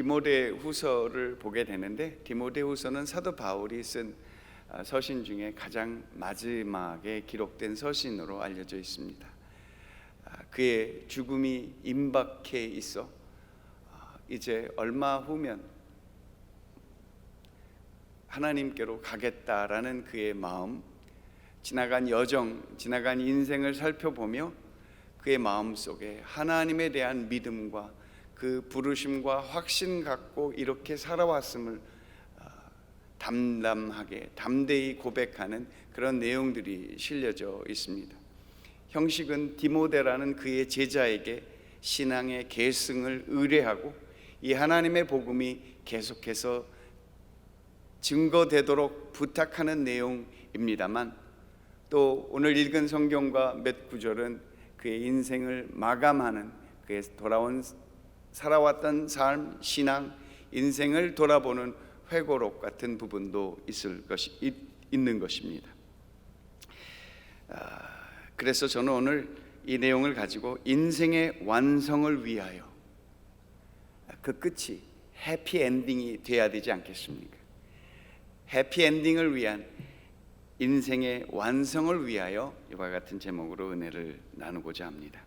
디모데후서를 보게 되는데, 디모데후서는 사도 바울이 쓴 서신 중에 가장 마지막에 기록된 서신으로 알려져 있습니다. 그의 죽음이 임박해 있어 이제 얼마 후면 하나님께로 가겠다라는 그의 마음, 지나간 여정, 지나간 인생을 살펴보며 그의 마음속에 하나님에 대한 믿음과 그 부르심과 확신 갖고 이렇게 살아왔음을 담담하게 담대히 고백하는 그런 내용들이 실려져 있습니다. 형식은 디모데라는 그의 제자에게 신앙의 계승을 의뢰하고 이 하나님의 복음이 계속해서 증거되도록 부탁하는 내용입니다만, 또 오늘 읽은 성경과 몇 구절은 그의 인생을 마감하는, 그의 살아왔던 삶, 신앙, 인생을 돌아보는 회고록 같은 부분도 있는 것입니다. 그래서 저는 오늘 이 내용을 가지고 인생의 완성을 위하여, 그 끝이 해피엔딩이 돼야 되지 않겠습니까? 해피엔딩을 위한, 인생의 완성을 위하여 이와 같은 제목으로 은혜를 나누고자 합니다.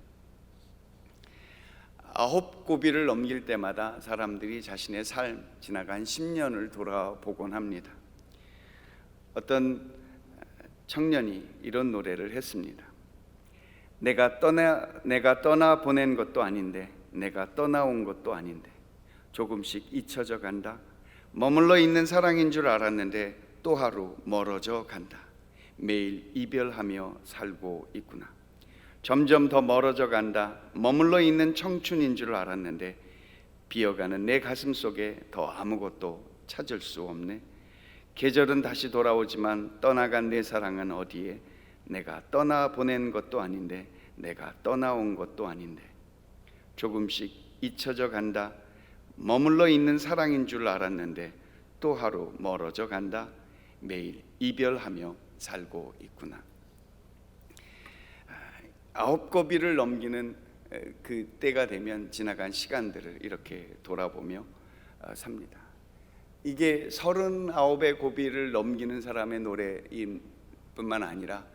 9고비를 넘길 때마다 사람들이 자신의 삶, 지나간 10년을 돌아보곤 합니다. 어떤 청년이 이런 노래를 했습니다. 내가 떠나 보낸 것도 아닌데, 내가 떠나온 것도 아닌데, 조금씩 잊혀져 간다. 머물러 있는 사랑인 줄 알았는데 또 하루 멀어져 간다. 매일 이별하며 살고 있구나. 점점 더 멀어져 간다. 머물러 있는 청춘인 줄 알았는데 비어가는 내 가슴 속에 더 아무것도 찾을 수 없네. 계절은 다시 돌아오지만 떠나간 내 사랑은 어디에? 내가 떠나보낸 것도 아닌데, 내가 떠나온 것도 아닌데, 조금씩 잊혀져 간다. 머물러 있는 사랑인 줄 알았는데 또 하루 멀어져 간다. 매일 이별하며 살고 있구나. 9고비를 넘기는 그 때가 되면 지나간 시간들을 이렇게 돌아보며 삽니다. 이게 39의 고비를 넘기는 사람의 노래인 뿐만 아니라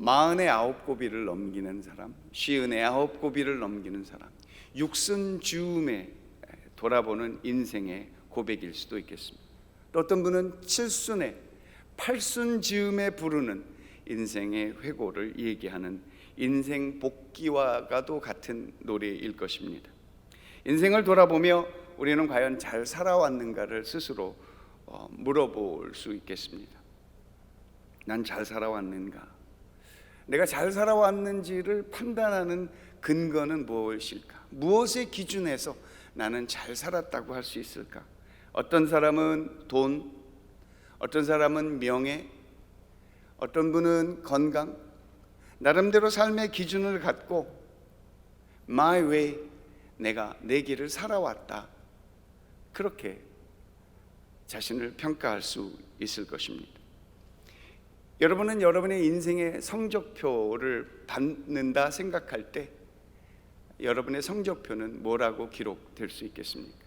49고비를 넘기는 사람, 59고비를 넘기는 사람, 60즈음에 돌아보는 인생의 고백일 수도 있겠습니다. 또 어떤 분은 7순에 8순즈음에 부르는 인생의 회고를 얘기하는 인생 복기와도 같은 노래일 것입니다. 인생을 돌아보며 우리는 과연 잘 살아왔는가를 스스로 물어볼 수 있겠습니다. 난 잘 살아왔는가? 내가 잘 살아왔는지를 판단하는 근거는 무엇일까? 무엇의 기준에서 나는 잘 살았다고 할 수 있을까? 어떤 사람은 돈, 어떤 사람은 명예, 어떤 분은 건강, 나름대로 삶의 기준을 갖고 My way, 내가 내 길을 살아왔다, 그렇게 자신을 평가할 수 있을 것입니다. 여러분은 여러분의 인생의 성적표를 받는다 생각할 때 여러분의 성적표는 뭐라고 기록될 수 있겠습니까?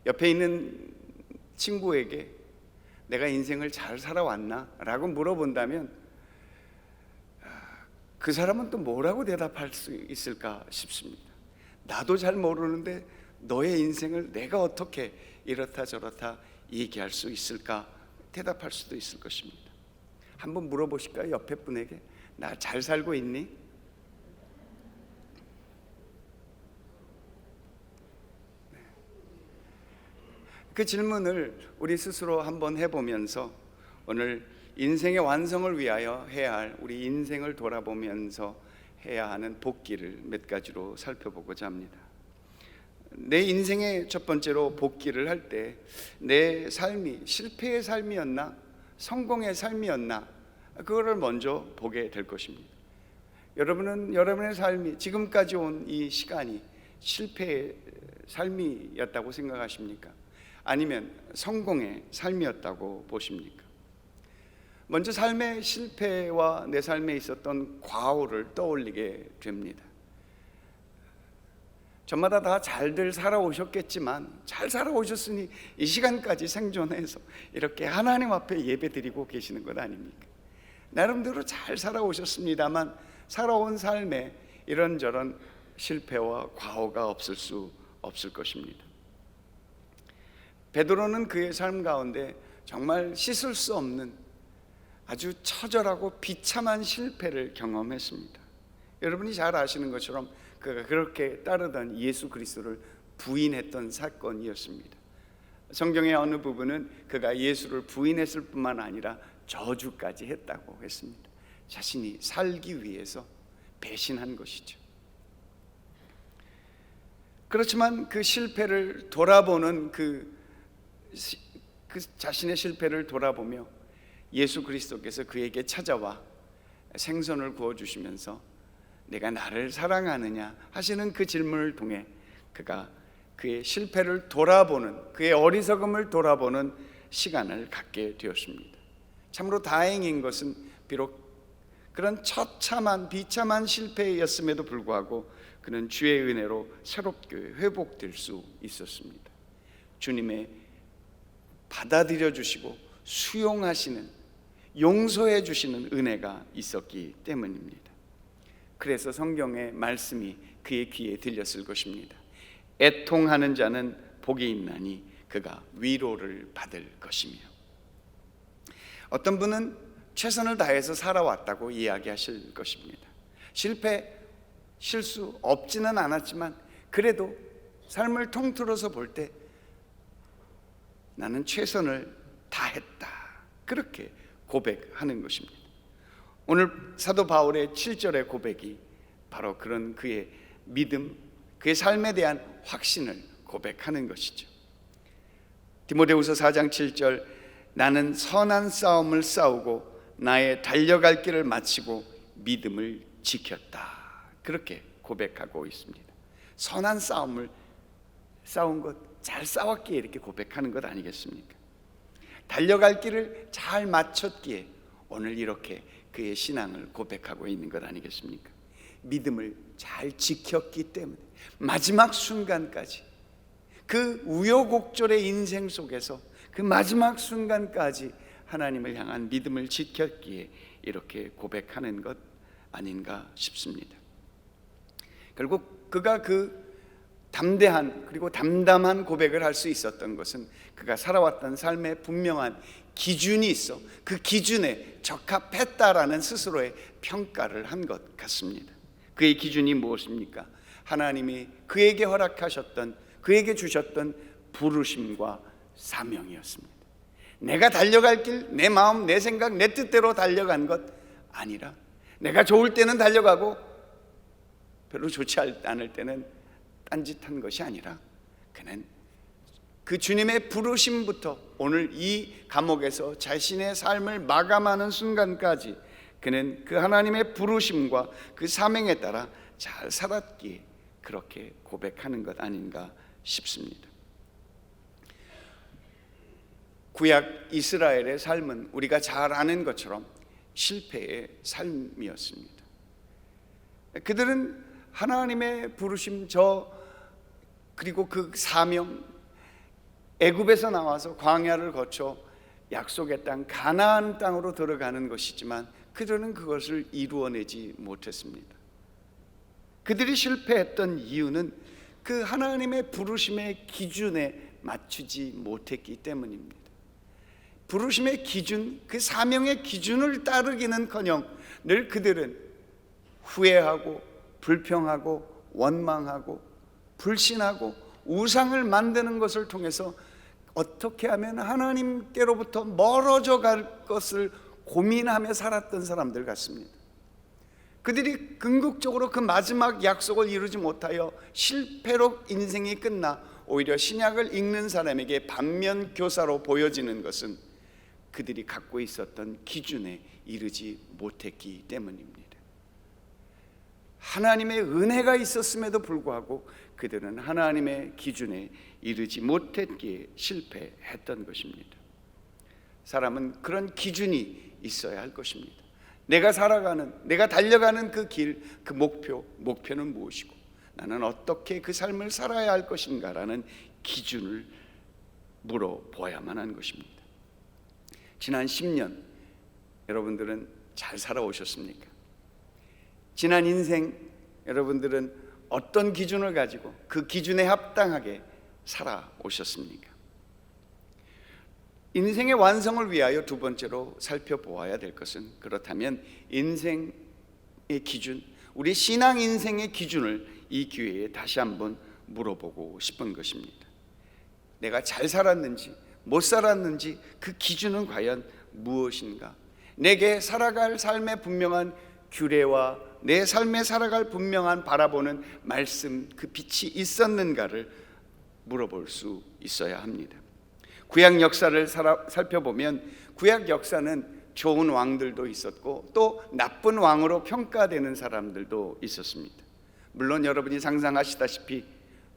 옆에 있는 친구에게 내가 인생을 잘 살아왔나? 라고 물어본다면 그 사람은 또 뭐라고 대답할 수 있을까 싶습니다. 나도 잘 모르는데 너의 인생을 내가 어떻게 이렇다 저렇다 얘기할 수 있을까? 대답할 수도 있을 것입니다. 한번 물어보실까요? 옆에 분에게 나 잘 살고 있니? 그 질문을 우리 스스로 한번 해보면서 오늘 인생의 완성을 위하여 해야 할, 우리 인생을 돌아보면서 해야 하는 복기를 몇 가지로 살펴보고자 합니다. 내 인생의 첫 번째로 복기를 할 때 내 삶이 실패의 삶이었나 성공의 삶이었나, 그거를 먼저 보게 될 것입니다. 여러분은 여러분의 삶이 지금까지 온 이 시간이 실패의 삶이었다고 생각하십니까? 아니면 성공의 삶이었다고 보십니까? 먼저 삶의 실패와 내 삶에 있었던 과오를 떠올리게 됩니다. 저마다 다 잘들 살아오셨겠지만 잘 살아오셨으니 이 시간까지 생존해서 이렇게 하나님 앞에 예배드리고 계시는 것 아닙니까? 나름대로 잘 살아오셨습니다만 살아온 삶에 이런저런 실패와 과오가 없을 수 없을 것입니다. 베드로는 그의 삶 가운데 정말 씻을 수 없는 아주 처절하고 비참한 실패를 경험했습니다. 여러분이 잘 아시는 것처럼 그가 그렇게 따르던 예수 그리스도를 부인했던 사건이었습니다. 성경의 어느 부분은 그가 예수를 부인했을 뿐만 아니라 저주까지 했다고 했습니다. 자신이 살기 위해서 배신한 것이죠. 그렇지만 그 실패를 돌아보는 그 자신의 실패를 돌아보며 예수 그리스도께서 그에게 찾아와 생선을 구워주시면서 내가 나를 사랑하느냐 하시는 그 질문을 통해 그가 그의 실패를 돌아보는, 그의 어리석음을 돌아보는 시간을 갖게 되었습니다. 참으로 다행인 것은 비록 그런 처참한 비참한 실패였음에도 불구하고 그는 주의 은혜로 새롭게 회복될 수 있었습니다. 주님의 받아들여 주시고 수용하시는, 용서해 주시는 은혜가 있었기 때문입니다. 그래서 성경의 말씀이 그의 귀에 들렸을 것입니다. 애통하는 자는 복이 있나니 그가 위로를 받을 것이며. 어떤 분은 최선을 다해서 살아왔다고 이야기하실 것입니다. 실수 없지는 않았지만 그래도 삶을 통틀어서 볼 때 나는 최선을 다했다, 그렇게 고백하는 것입니다. 오늘 사도 바울의 7절의 고백이 바로 그런 그의 믿음, 그의 삶에 대한 확신을 고백하는 것이죠. 디모데후서 4장 7절, 나는 선한 싸움을 싸우고 나의 달려갈 길을 마치고 믿음을 지켰다, 그렇게 고백하고 있습니다. 선한 싸움을 싸운 것, 잘 싸웠기에 이렇게 고백하는 것 아니겠습니까? 달려갈 길을 잘 마쳤기에 오늘 이렇게 그의 신앙을 고백하고 있는 것 아니겠습니까? 믿음을 잘 지켰기 때문에 마지막 순간까지, 그 우여곡절의 인생 속에서 그 마지막 순간까지 하나님을 향한 믿음을 지켰기에 이렇게 고백하는 것 아닌가 싶습니다. 결국 그가 그 담대한 그리고 담담한 고백을 할 수 있었던 것은 그가 살아왔던 삶에 분명한 기준이 있어 그 기준에 적합했다라는 스스로의 평가를 한 것 같습니다. 그의 기준이 무엇입니까? 하나님이 그에게 허락하셨던, 그에게 주셨던 부르심과 사명이었습니다. 내가 달려갈 길, 내 마음, 내 생각, 내 뜻대로 달려간 것 아니라 내가 좋을 때는 달려가고 별로 좋지 않을 때는 딴짓한 것이 아니라 그는 그 주님의 부르심부터 오늘 이 감옥에서 자신의 삶을 마감하는 순간까지 그는 그 하나님의 부르심과 그 사명에 따라 잘 살았기에 그렇게 고백하는 것 아닌가 싶습니다. 구약 이스라엘의 삶은 우리가 잘 아는 것처럼 실패의 삶이었습니다. 그들은 하나님의 부르심, 그리고 그 사명, 애굽에서 나와서 광야를 거쳐 약속의 땅 가나안 땅으로 들어가는 것이지만 그들은 그것을 이루어내지 못했습니다. 그들이 실패했던 이유는 그 하나님의 부르심의 기준에 맞추지 못했기 때문입니다. 부르심의 기준, 그 사명의 기준을 따르기는커녕 늘 그들은 후회하고 불평하고 원망하고 불신하고 우상을 만드는 것을 통해서 어떻게 하면 하나님께로부터 멀어져 갈 것을 고민하며 살았던 사람들 같습니다. 그들이 궁극적으로 그 마지막 약속을 이루지 못하여 실패로 인생이 끝나 오히려 신약을 읽는 사람에게 반면교사로 보여지는 것은 그들이 갖고 있었던 기준에 이르지 못했기 때문입니다. 하나님의 은혜가 있었음에도 불구하고 그들은 하나님의 기준에 이르지 못했기에 실패했던 것입니다. 사람은 그런 기준이 있어야 할 것입니다. 내가 살아가는, 내가 달려가는 그 길, 그 목표는 무엇이고 나는 어떻게 그 삶을 살아야 할 것인가라는 기준을 물어보아야만 하는 것입니다. 지난 10년 여러분들은 잘 살아오셨습니까? 지난 인생 여러분들은 어떤 기준을 가지고 그 기준에 합당하게 살아오셨습니까? 인생의 완성을 위하여 두 번째로 살펴보아야 될 것은, 그렇다면 인생의 기준, 우리 신앙 인생의 기준을 이 기회에 다시 한번 물어보고 싶은 것입니다. 내가 잘 살았는지 못 살았는지 그 기준은 과연 무엇인가? 내게 살아갈 삶의 분명한 규례와 내 삶에 살아갈 분명한 바라보는 말씀, 그 빛이 있었는가를 물어볼 수 있어야 합니다. 구약 역사를 살펴보면 구약 역사는 좋은 왕들도 있었고 또 나쁜 왕으로 평가되는 사람들도 있었습니다. 물론 여러분이 상상하시다시피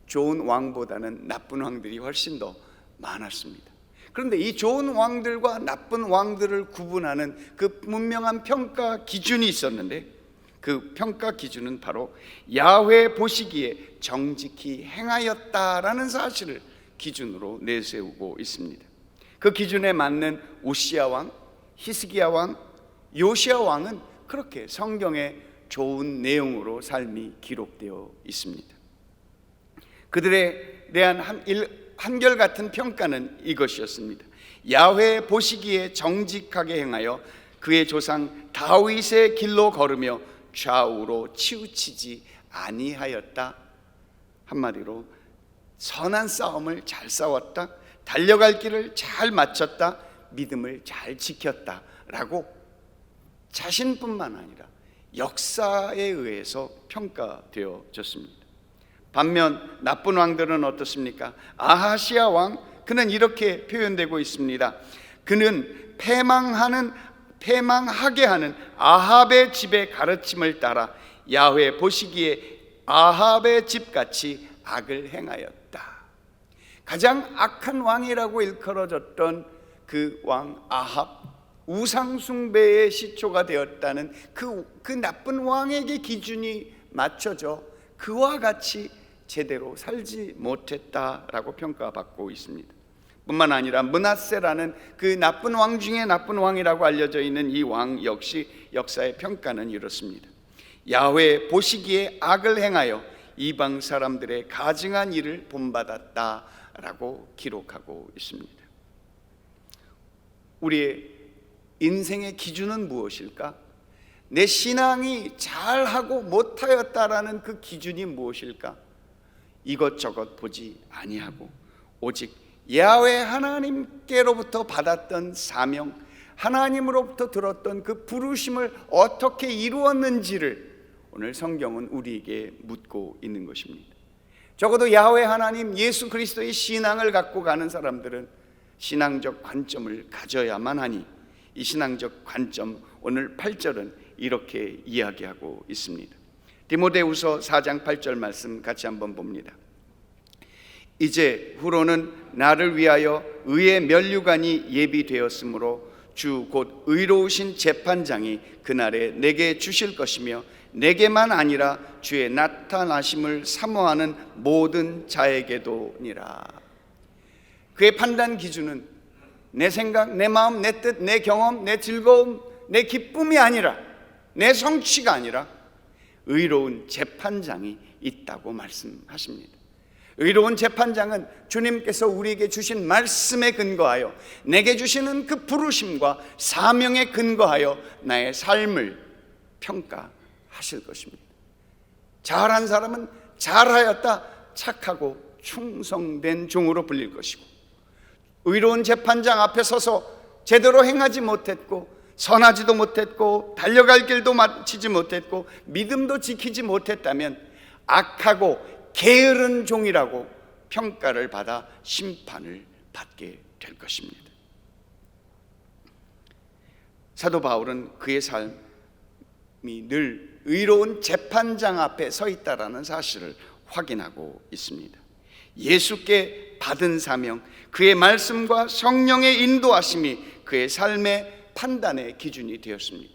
좋은 왕보다는 나쁜 왕들이 훨씬 더 많았습니다. 그런데 이 좋은 왕들과 나쁜 왕들을 구분하는 그 분명한 평가 기준이 있었는데, 그 평가 기준은 바로 야훼 보시기에 정직히 행하였다라는 사실을 기준으로 내세우고 있습니다. 그 기준에 맞는 우시야 왕, 히스기야 왕, 요시야 왕은 그렇게 성경에 좋은 내용으로 삶이 기록되어 있습니다. 그들에 대한 한결같은 평가는 이것이었습니다. 야훼 보시기에 정직하게 행하여 그의 조상 다윗의 길로 걸으며 좌우로 치우치지 아니하였다. 한마디로 선한 싸움을 잘 싸웠다, 달려갈 길을 잘 마쳤다, 믿음을 잘 지켰다 라고 자신뿐만 아니라 역사에 의해서 평가되어졌습니다. 반면 나쁜 왕들은 어떻습니까? 아하시야 왕, 그는 이렇게 표현되고 있습니다. 그는 패망하게 하는 아합의 집의 가르침을 따라 야훼 보시기에 아합의 집같이 악을 행하였다. 가장 악한 왕이라고 일컬어졌던 그 왕 아합, 우상숭배의 시초가 되었다는 그 나쁜 왕에게 기준이 맞춰져 그와 같이 제대로 살지 못했다라고 평가받고 있습니다. 뿐만 아니라 므낫세라는 그 나쁜 왕 중에 나쁜 왕이라고 알려져 있는 이 왕 역시 역사의 평가는 이렇습니다. 야훼 보시기에 악을 행하여 이방 사람들의 가증한 일을 본받았다라고 기록하고 있습니다. 우리의 인생의 기준은 무엇일까? 내 신앙이 잘하고 못하였다라는 그 기준이 무엇일까? 이것저것 보지 아니하고 오직 야훼 하나님께로부터 받았던 사명, 하나님으로부터 들었던 그 부르심을 어떻게 이루었는지를 오늘 성경은 우리에게 묻고 있는 것입니다. 적어도 야훼 하나님 예수 그리스도의 신앙을 갖고 가는 사람들은 신앙적 관점을 가져야만 하니, 이 신앙적 관점 오늘 8절은 이렇게 이야기하고 있습니다. 디모데후서 4장 8절 말씀 같이 한번 봅니다. 이제 후로는 나를 위하여 의의 면류관이 예비되었으므로 주 곧 의로우신 재판장이 그날에 내게 주실 것이며 내게만 아니라 주의 나타나심을 사모하는 모든 자에게도니라. 그의 판단 기준은 내 생각, 내 마음, 내 뜻, 내 경험, 내 즐거움, 내 기쁨이 아니라, 내 성취가 아니라 의로운 재판장이 있다고 말씀하십니다. 의로운 재판장은 주님께서 우리에게 주신 말씀에 근거하여 내게 주시는 그 부르심과 사명에 근거하여 나의 삶을 평가하실 것입니다. 잘한 사람은 잘하였다, 착하고 충성된 종으로 불릴 것이고, 의로운 재판장 앞에 서서 제대로 행하지 못했고 선하지도 못했고 달려갈 길도 마치지 못했고 믿음도 지키지 못했다면 악하고 게으른 종이라고 평가를 받아 심판을 받게 될 것입니다. 사도 바울은 그의 삶이 늘 의로운 재판장 앞에 서 있다라는 사실을 확인하고 있습니다. 예수께 받은 사명, 그의 말씀과 성령의 인도하심이 그의 삶의 판단의 기준이 되었습니다.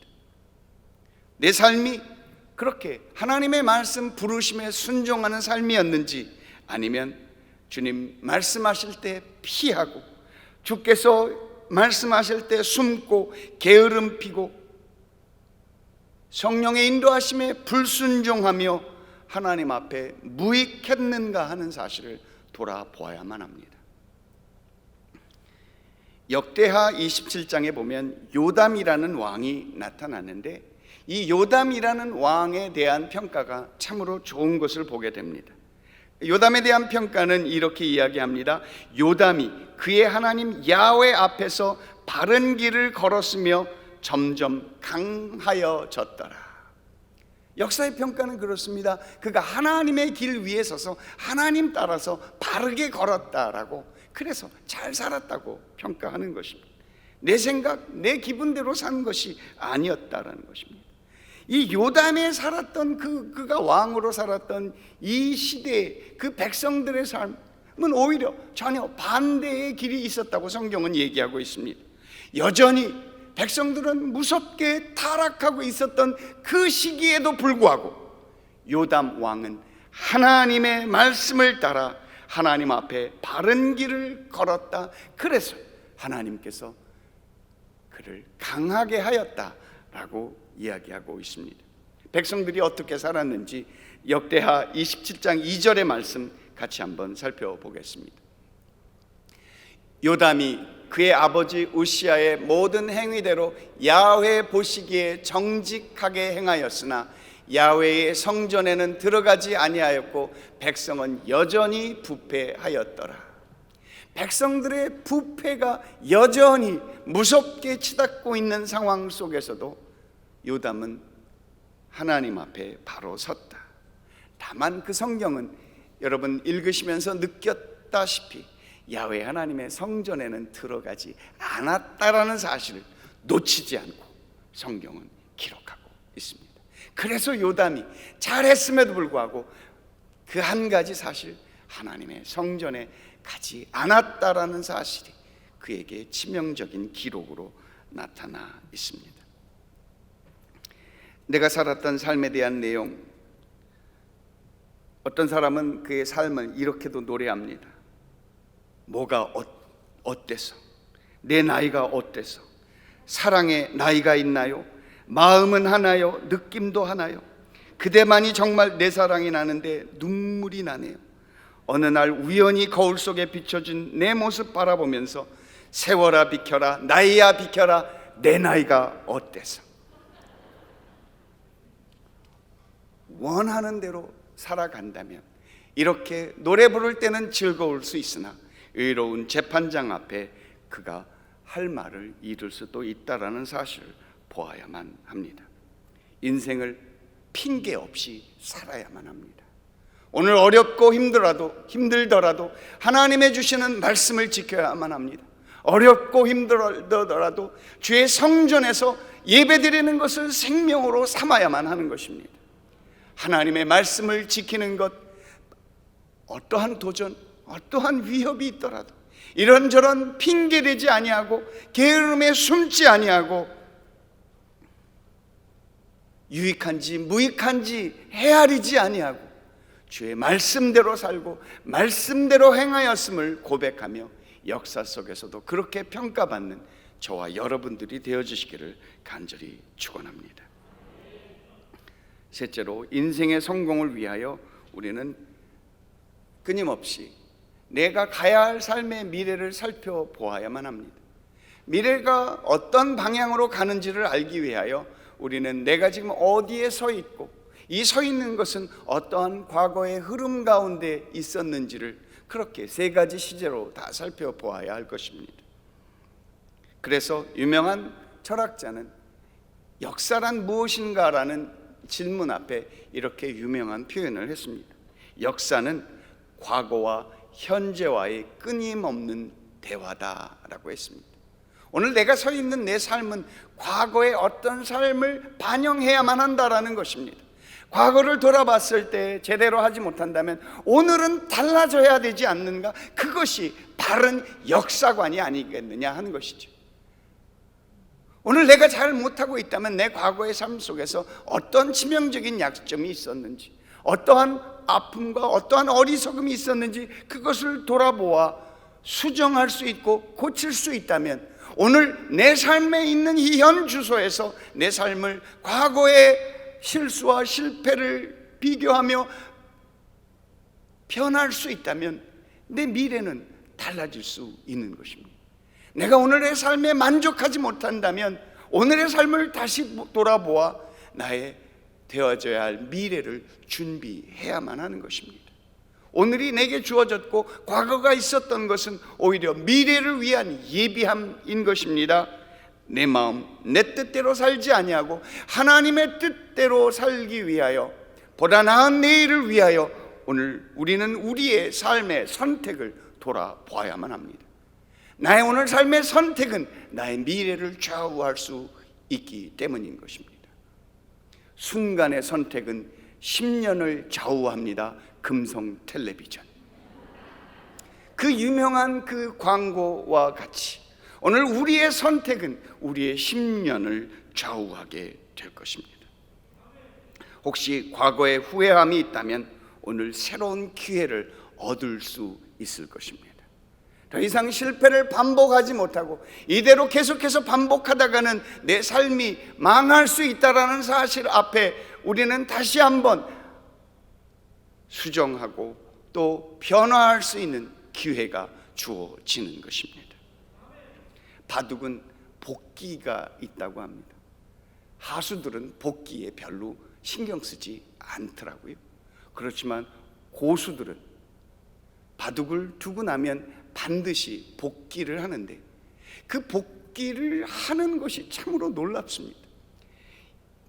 내 삶이 그렇게 하나님의 말씀 부르심에 순종하는 삶이었는지, 아니면 주님 말씀하실 때 피하고 주께서 말씀하실 때 숨고 게으름 피고 성령의 인도하심에 불순종하며 하나님 앞에 무익했는가 하는 사실을 돌아보아야만 합니다. 역대하 27장에 보면 요담이라는 왕이 나타나는데, 이 요담이라는 왕에 대한 평가가 참으로 좋은 것을 보게 됩니다. 요담에 대한 평가는 이렇게 이야기합니다. 요담이 그의 하나님 야훼 앞에서 바른 길을 걸었으며 점점 강하여졌더라. 역사의 평가는 그렇습니다. 그가 하나님의 길 위에 서서 하나님 따라서 바르게 걸었다라고, 그래서 잘 살았다고 평가하는 것입니다. 내 생각, 내 기분대로 산 것이 아니었다라는 것입니다. 이 요담에 살았던 그가 왕으로 살았던 이 시대의 그 백성들의 삶은 오히려 전혀 반대의 길이 있었다고 성경은 얘기하고 있습니다. 여전히 백성들은 무섭게 타락하고 있었던 그 시기에도 불구하고 요담 왕은 하나님의 말씀을 따라 하나님 앞에 바른 길을 걸었다. 그래서 하나님께서 그를 강하게 하였다라고 이야기하고 있습니다. 백성들이 어떻게 살았는지 역대하 27장 2절의 말씀 같이 한번 살펴보겠습니다. 요담이 그의 아버지 우시야의 모든 행위대로 야훼 보시기에 정직하게 행하였으나 야훼의 성전에는 들어가지 아니하였고 백성은 여전히 부패하였더라. 백성들의 부패가 여전히 무섭게 치닫고 있는 상황 속에서도 요담은 하나님 앞에 바로 섰다. 다만 그 성경은 여러분 읽으시면서 느꼈다시피 야훼 하나님의 성전에는 들어가지 않았다라는 사실을 놓치지 않고 성경은 기록하고 있습니다. 그래서 요담이 잘했음에도 불구하고 그 한 가지 사실, 하나님의 성전에 가지 않았다라는 사실이 그에게 치명적인 기록으로 나타나 있습니다. 내가 살았던 삶에 대한 내용, 어떤 사람은 그의 삶을 이렇게도 노래합니다. 뭐가 어때서? 내 나이가 어때서? 사랑에 나이가 있나요? 마음은 하나요? 느낌도 하나요? 그대만이 정말 내 사랑이 나는데 눈물이 나네요. 어느 날 우연히 거울 속에 비춰진 내 모습 바라보면서 세월아 비켜라, 나이야 비켜라, 내 나이가 어때서? 원하는 대로 살아간다면 이렇게 노래 부를 때는 즐거울 수 있으나 의로운 재판장 앞에 그가 할 말을 잃을 수도 있다라는 사실을 보아야만 합니다. 인생을 핑계 없이 살아야만 합니다. 오늘 어렵고 힘들더라도 하나님의 주시는 말씀을 지켜야만 합니다. 어렵고 힘들더라도 주의 성전에서 예배드리는 것을 생명으로 삼아야만 하는 것입니다. 하나님의 말씀을 지키는 것, 어떠한 도전, 어떠한 위협이 있더라도 이런저런 핑계대지 아니하고 게으름에 숨지 아니하고 유익한지 무익한지 헤아리지 아니하고 주의 말씀대로 살고 말씀대로 행하였음을 고백하며 역사 속에서도 그렇게 평가받는 저와 여러분들이 되어주시기를 간절히 축원합니다. 셋째로, 인생의 성공을 위하여 우리는 끊임없이 내가 가야 할 삶의 미래를 살펴보아야만 합니다. 미래가 어떤 방향으로 가는지를 알기 위하여 우리는 내가 지금 어디에 서 있고 이 서 있는 것은 어떠한 과거의 흐름 가운데 있었는지를 그렇게 세 가지 시제로 다 살펴보아야 할 것입니다. 그래서 유명한 철학자는 역사란 무엇인가라는 질문 앞에 이렇게 유명한 표현을 했습니다. 역사는 과거와 현재와의 끊임없는 대화다라고 했습니다. 오늘 내가 서 있는 내 삶은 과거의 어떤 삶을 반영해야만 한다라는 것입니다. 과거를 돌아봤을 때 제대로 하지 못한다면 오늘은 달라져야 되지 않는가? 그것이 바른 역사관이 아니겠느냐 하는 것이죠. 오늘 내가 잘 못하고 있다면 내 과거의 삶 속에서 어떤 치명적인 약점이 있었는지, 어떠한 아픔과 어떠한 어리석음이 있었는지 그것을 돌아보아 수정할 수 있고 고칠 수 있다면, 오늘 내 삶에 있는 이 현 주소에서 내 삶을 과거의 실수와 실패를 비교하며 변할 수 있다면 내 미래는 달라질 수 있는 것입니다. 내가 오늘의 삶에 만족하지 못한다면 오늘의 삶을 다시 돌아보아 나의 되어져야 할 미래를 준비해야만 하는 것입니다. 오늘이 내게 주어졌고 과거가 있었던 것은 오히려 미래를 위한 예비함인 것입니다. 내 마음 내 뜻대로 살지 아니하고 하나님의 뜻대로 살기 위하여, 보다 나은 내일을 위하여 오늘 우리는 우리의 삶의 선택을 돌아보아야만 합니다. 나의 오늘 삶의 선택은 나의 미래를 좌우할 수 있기 때문인 것입니다. 순간의 선택은 10년을 좌우합니다. 금성 텔레비전, 그 유명한 그 광고와 같이 오늘 우리의 선택은 우리의 10년을 좌우하게 될 것입니다. 혹시 과거에 후회함이 있다면 오늘 새로운 기회를 얻을 수 있을 것입니다. 더 이상 실패를 반복하지 못하고 이대로 계속해서 반복하다가는 내 삶이 망할 수 있다는 사실 앞에 우리는 다시 한번 수정하고 또 변화할 수 있는 기회가 주어지는 것입니다. 바둑은 복기가 있다고 합니다. 하수들은 복기에 별로 신경 쓰지 않더라고요. 그렇지만 고수들은 바둑을 두고 나면 반드시 복기를 하는데, 그 복기를 하는 것이 참으로 놀랍습니다.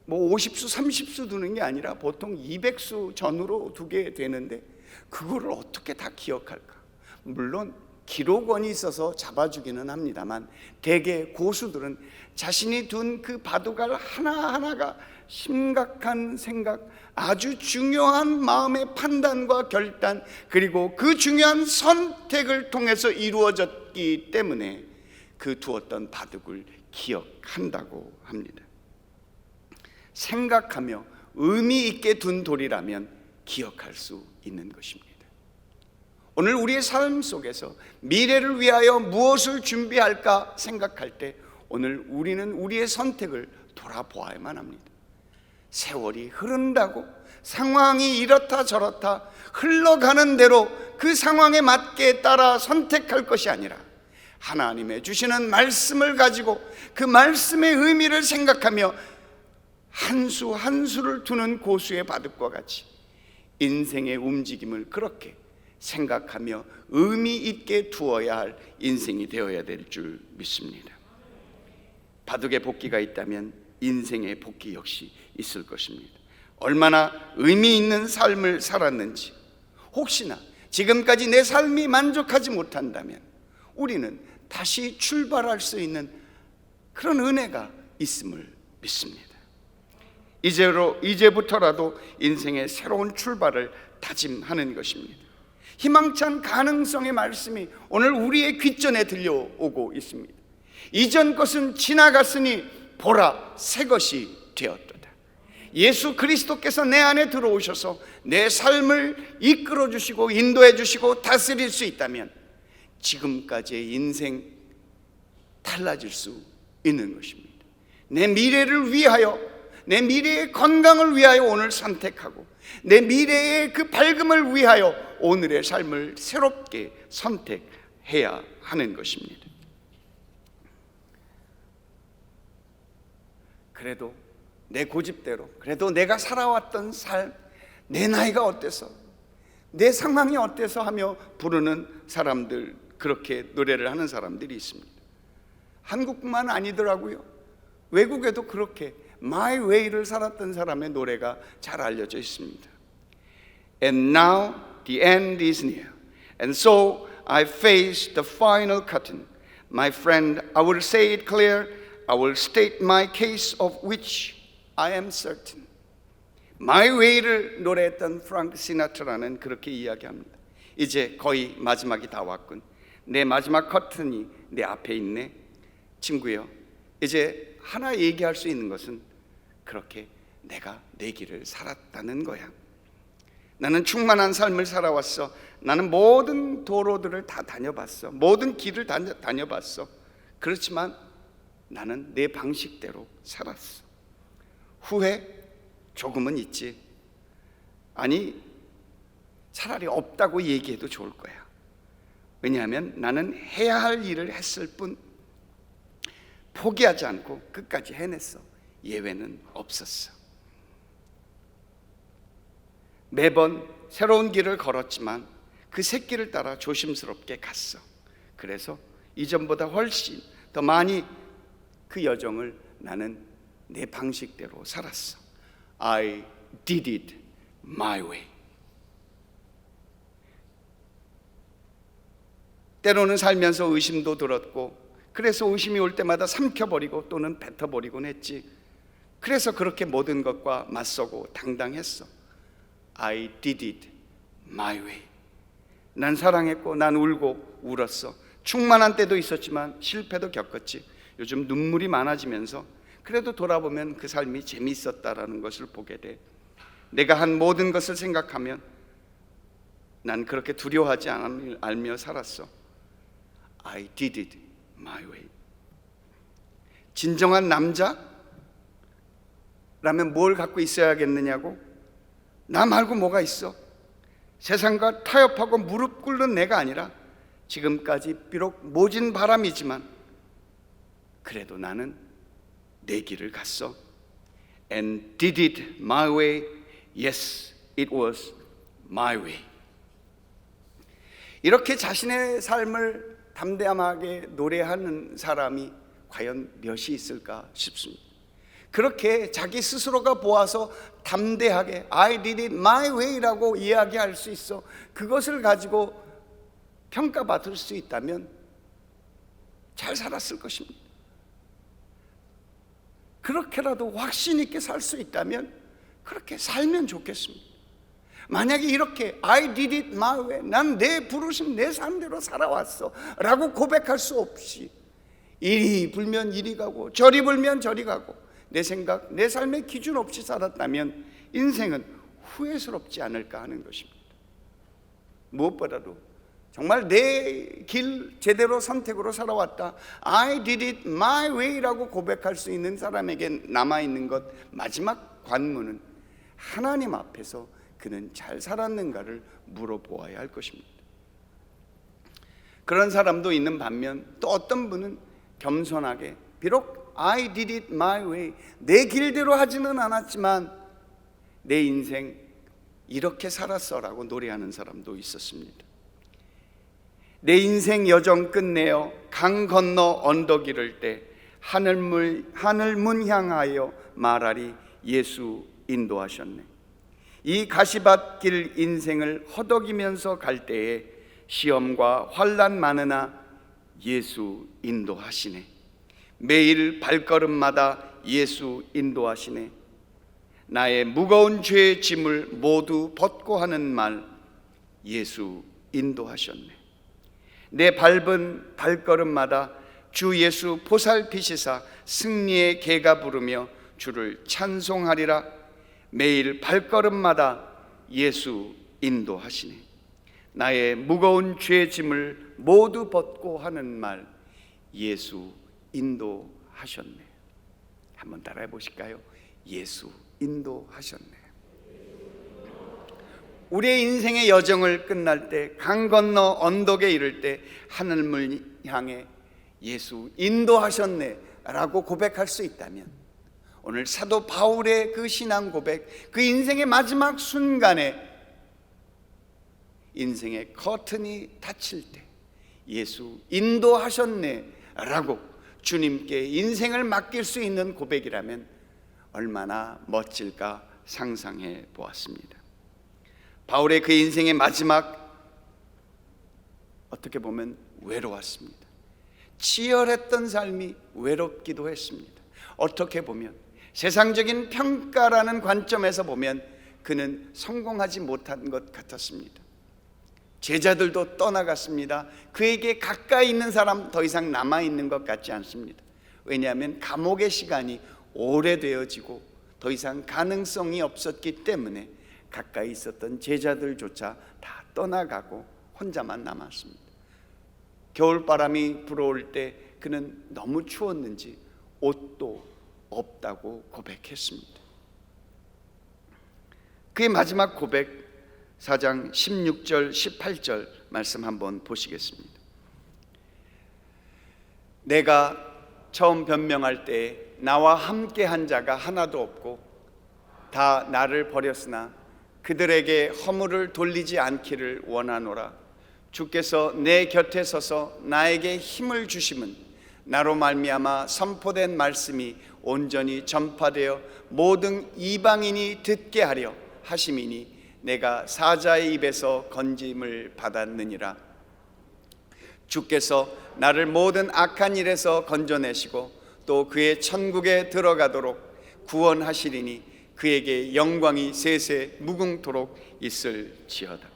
50수 30수 두는 게 아니라 보통 200수 전후로 두게 되는데 그거를 어떻게 다 기억할까? 물론 기록원이 있어서 잡아주기는 합니다만 대개 고수들은 자신이 둔 그 바둑알 하나하나가 심각한 생각, 아주 중요한 마음의 판단과 결단, 그리고 그 중요한 선택을 통해서 이루어졌기 때문에 그 두었던 바둑을 기억한다고 합니다. 생각하며 의미 있게 둔 돌이라면 기억할 수 있는 것입니다. 오늘 우리의 삶 속에서 미래를 위하여 무엇을 준비할까 생각할 때 오늘 우리는 우리의 선택을 돌아보아야만 합니다. 세월이 흐른다고 상황이 이렇다 저렇다 흘러가는 대로 그 상황에 맞게 따라 선택할 것이 아니라 하나님의 주시는 말씀을 가지고 그 말씀의 의미를 생각하며 한 수 한 수를 두는 고수의 바둑과 같이 인생의 움직임을 그렇게 생각하며 의미 있게 두어야 할 인생이 되어야 될 줄 믿습니다. 바둑에 복기가 있다면 인생의 복기 역시 있을 것입니다. 얼마나 의미 있는 삶을 살았는지, 혹시나 지금까지 내 삶이 만족하지 못한다면 우리는 다시 출발할 수 있는 그런 은혜가 있음을 믿습니다. 이제부터라도 인생의 새로운 출발을 다짐하는 것입니다. 희망찬 가능성의 말씀이 오늘 우리의 귓전에 들려오고 있습니다. 이전 것은 지나갔으니 보라 새 것이 되었도다. 예수 그리스도께서 내 안에 들어오셔서 내 삶을 이끌어 주시고 인도해 주시고 다스릴 수 있다면 지금까지의 인생 달라질 수 있는 것입니다. 내 미래를 위하여, 내 미래의 건강을 위하여 오늘 선택하고 내 미래의 그 밝음을 위하여 오늘의 삶을 새롭게 선택해야 하는 것입니다. 그래도 내 고집대로, 그래도 내가 살아왔던 삶, 내 나이가 어때서, 내 상황이 어때서 하며 부르는 사람들, 그렇게 노래를 하는 사람들이 있습니다. 한국뿐만 아니더라고요. 외국에도 그렇게 My Way를 살았던 사람의 노래가 잘 알려져 있습니다. And now the end is near, and so I face the final curtain. My friend, I will say it clear, I will state my case of which I am certain. My Way를 노래했던 프랑크 시나트라는 그렇게 이야기합니다. 이제 거의 마지막이 다 왔군. 내 마지막 커튼이 내 앞에 있네. 친구여, 이제 하나 얘기할 수 있는 것은 그렇게 내가 내 길을 살았다는 거야. 나는 충만한 삶을 살아왔어. 나는 모든 도로들을 다 다녀봤어. 모든 길을 다녀봤어. 그렇지만 나는 내 방식대로 살았어. 후회 조금은 있지. 아니, 차라리 없다고 얘기해도 좋을 거야. 왜냐하면 나는 해야 할 일을 했을 뿐 포기하지 않고 끝까지 해냈어. 예외는 없었어. 매번 새로운 길을 걸었지만 그 새길을 따라 조심스럽게 갔어. 그래서 이전보다 훨씬 더 많이 그 여정을 나는 내 방식대로 살았어. I did it my way. 때로는 살면서 의심도 들었고, 그래서 의심이 올 때마다 삼켜버리고 또는 뱉어버리곤 했지. 그래서 그렇게 모든 것과 맞서고 당당했어. I did it my way. 난 사랑했고 난 울고 울었어. 충만한 때도 있었지만 실패도 겪었지. 요즘 눈물이 많아지면서 그래도 돌아보면 그 삶이 재미있었다라는 것을 보게 돼. 내가 한 모든 것을 생각하면 난 그렇게 두려워하지 않으며 살았어. I did it my way. 진정한 남자라면 뭘 갖고 있어야겠느냐고? 나 말고 뭐가 있어? 세상과 타협하고 무릎 꿇는 내가 아니라 지금까지 비록 모진 바람이지만 그래도 나는 내 길을 갔어. And did it my way. Yes, it was my way. 이렇게 자신의 삶을 담대하게 노래하는 사람이 과연 몇이 있을까 싶습니다. 그렇게 자기 스스로가 보아서 담대하게 I did it my way라고 이야기할 수 있어. 그것을 가지고 평가받을 수 있다면 잘 살았을 것입니다. 그렇게라도 확신 있게 살 수 있다면 그렇게 살면 좋겠습니다. 만약에 이렇게 I did it my way, 난 내 부르심 내 삶대로 살아왔어 라고 고백할 수 없이 이리 불면 이리 가고 저리 불면 저리 가고 내 생각, 내 삶의 기준 없이 살았다면 인생은 후회스럽지 않을까 하는 것입니다. 무엇보다도 정말 내 길 제대로 선택으로 살아왔다, I did it my way라고 고백할 수 있는 사람에게 남아있는 것 마지막 관문은 하나님 앞에서 그는 잘 살았는가를 물어보아야 할 것입니다. 그런 사람도 있는 반면 또 어떤 분은 겸손하게 비록 I did it my way, 내 길대로 하지는 않았지만 내 인생 이렇게 살았어라고 노래하는 사람도 있었습니다. 내 인생 여정 끝내어 강 건너 언덕 이를 때 하늘문 향하여 말하리 예수 인도하셨네. 이 가시밭길 인생을 허덕이면서 갈 때에 시험과 환난 많으나 예수 인도하시네. 매일 발걸음마다 예수 인도하시네. 나의 무거운 죄의 짐을 모두 벗고 하는 말 예수 인도하셨네. 내 밟은 발걸음마다 주 예수 보살피시사 승리의 개가 부르며 주를 찬송하리라. 매일 발걸음마다 예수 인도하시네. 나의 무거운 죄의 짐을 모두 벗고 하는 말 예수 인도하셨네. 한번 따라해 보실까요? 예수 인도하셨네. 우리의 인생의 여정을 끝날 때 강 건너 언덕에 이를 때 하늘을 향해 예수 인도하셨네 라고 고백할 수 있다면 오늘 사도 바울의 그 신앙 고백, 그 인생의 마지막 순간에 인생의 커튼이 닫힐 때 예수 인도하셨네 라고 주님께 인생을 맡길 수 있는 고백이라면 얼마나 멋질까 상상해 보았습니다. 바울의 그 인생의 마지막 어떻게 보면 외로웠습니다. 치열했던 삶이 외롭기도 했습니다. 어떻게 보면 세상적인 평가라는 관점에서 보면 그는 성공하지 못한 것 같았습니다. 제자들도 떠나갔습니다. 그에게 가까이 있는 사람 더 이상 남아있는 것 같지 않습니다. 왜냐하면 감옥의 시간이 오래되어지고 더 이상 가능성이 없었기 때문에 가까이 있었던 제자들조차 다 떠나가고 혼자만 남았습니다. 겨울바람이 불어올 때 그는 너무 추웠는지 옷도 없다고 고백했습니다. 그의 마지막 고백 4장 16절 18절 말씀 한번 보시겠습니다. 내가 처음 변명할 때 나와 함께 한 자가 하나도 없고 다 나를 버렸으나 그들에게 허물을 돌리지 않기를 원하노라. 주께서 내 곁에 서서 나에게 힘을 주심은 나로 말미암아 선포된 말씀이 온전히 전파되어 모든 이방인이 듣게 하려 하심이니 내가 사자의 입에서 건짐을 받았느니라. 주께서 나를 모든 악한 일에서 건져내시고 또 그의 천국에 들어가도록 구원하시리니 그에게 영광이 세세 무궁토록 있을지어다.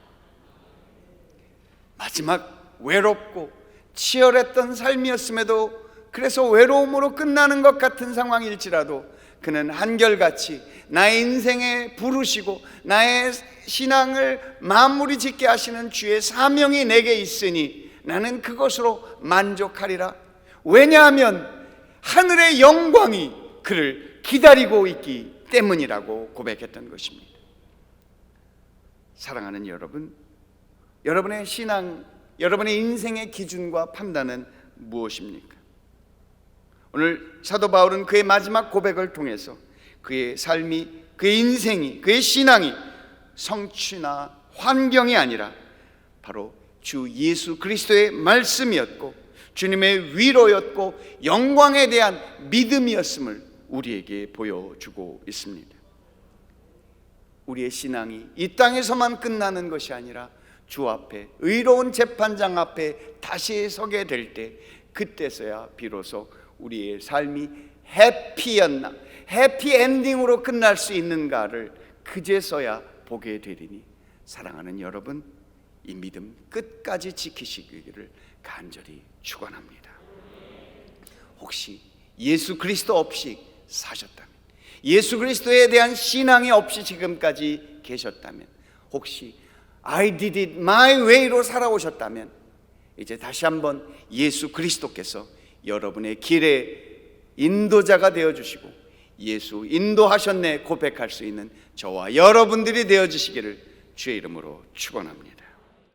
마지막 외롭고 치열했던 삶이었음에도, 그래서 외로움으로 끝나는 것 같은 상황일지라도 그는 한결같이 나의 인생에 부르시고 나의 신앙을 마무리 짓게 하시는 주의 사명이 내게 있으니 나는 그것으로 만족하리라. 왜냐하면 하늘의 영광이 그를 기다리고 있기 때문이라고 고백했던 것입니다. 사랑하는 여러분, 여러분의 신앙, 여러분의 인생의 기준과 판단은 무엇입니까? 오늘 사도 바울은 그의 마지막 고백을 통해서 그의 삶이, 그의 인생이, 그의 신앙이 성취나 환경이 아니라 바로 주 예수 그리스도의 말씀이었고 주님의 위로였고 영광에 대한 믿음이었음을 우리에게 보여주고 있습니다. 우리의 신앙이 이 땅에서만 끝나는 것이 아니라 주 앞에, 의로운 재판장 앞에 다시 서게 될 때, 그때서야 비로소 우리의 삶이 해피였나, 해피엔딩으로 끝날 수 있는가를 그제서야 보게 되리니 사랑하는 여러분, 이 믿음 끝까지 지키시기를 간절히 축원합니다. 혹시 예수 그리스도 없이 사셨다면, 예수 그리스도에 대한 신앙이 없이 지금까지 계셨다면, 혹시 I did it my way로 살아오셨다면 이제 다시 한번 예수 그리스도께서 여러분의 길의 인도자가 되어주시고 예수 인도하셨네 고백할 수 있는 저와 여러분들이 되어주시기를 주의 이름으로 축원합니다.